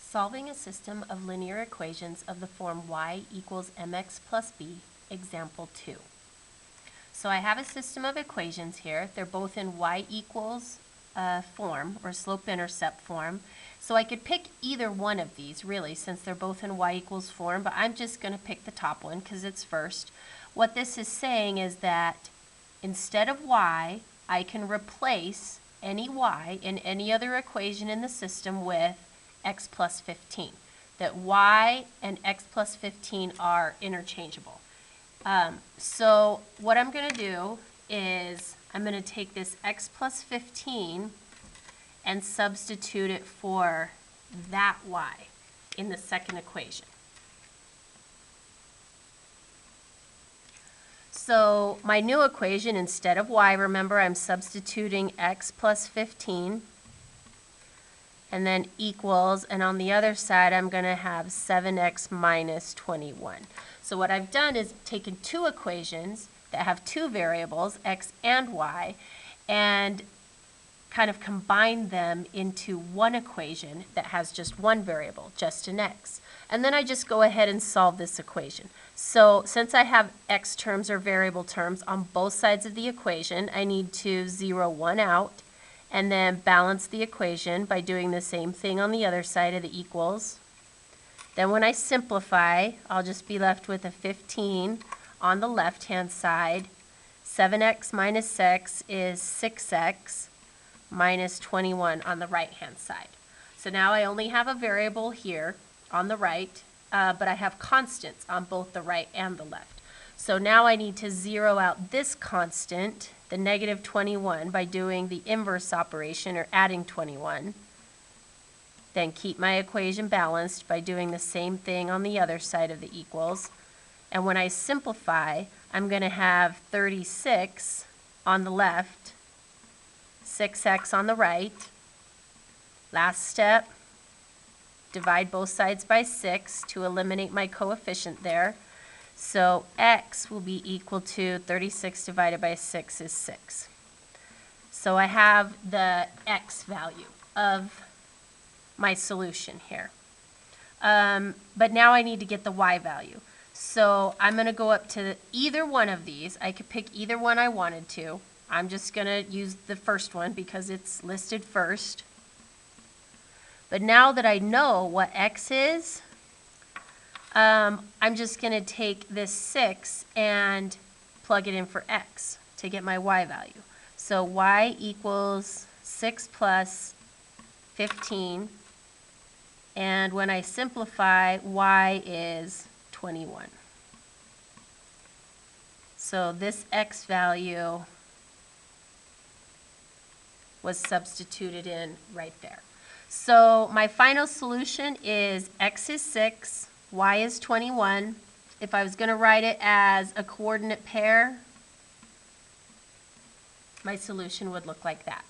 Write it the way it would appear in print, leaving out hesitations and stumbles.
Solving a system of linear equations of the form y equals mx plus b, example 2. So I have a system of equations here. They're both in y equals form, or slope-intercept form. So I could pick either one of these, really, since they're both in y equals form, but I'm just going to pick the top one because it's first. What this is saying is that instead of y, I can replace any y in any other equation in the system with x plus 15. That y and x plus 15 are interchangeable. So what I'm going to do is I'm going to take this x plus 15 and substitute it for that y in the second equation. So my new equation, instead of y, remember I'm substituting x plus 15 and then equals, and on the other side I'm going to have 7x minus 21. So what I've done is taken two equations that have two variables, x and y, and kind of combined them into one equation that has just one variable, just an x. And then I just go ahead and solve this equation. So since I have x terms or variable terms on both sides of the equation, I need to zero one out and then balance the equation by doing the same thing on the other side of the equals. Then when I simplify, I'll just be left with a 15 on the left-hand side. 7x minus x is 6x minus 21 on the right-hand side. So now I only have a variable here on the right, but I have constants on both the right and the left. So now I need to zero out this constant, the negative 21, by doing the inverse operation, or adding 21. Then keep my equation balanced by doing the same thing on the other side of the equals. And when I simplify, I'm going to have 36 on the left, 6x on the right. Last step, divide both sides by 6 to eliminate my coefficient there. So x will be equal to 36 divided by 6 is 6. So I have the x value of my solution here. But now I need to get the y value. So I'm going to go up to either one of these. I could pick either one I wanted to. I'm just going to use the first one because it's listed first. But now that I know what x is, I'm just going to take this 6 and plug it in for x to get my y value. So y equals 6 plus 15. And when I simplify, y is 21. So this x value was substituted in right there. So my final solution is x is 6, y is 21. If I was going to write it as a coordinate pair, my solution would look like that.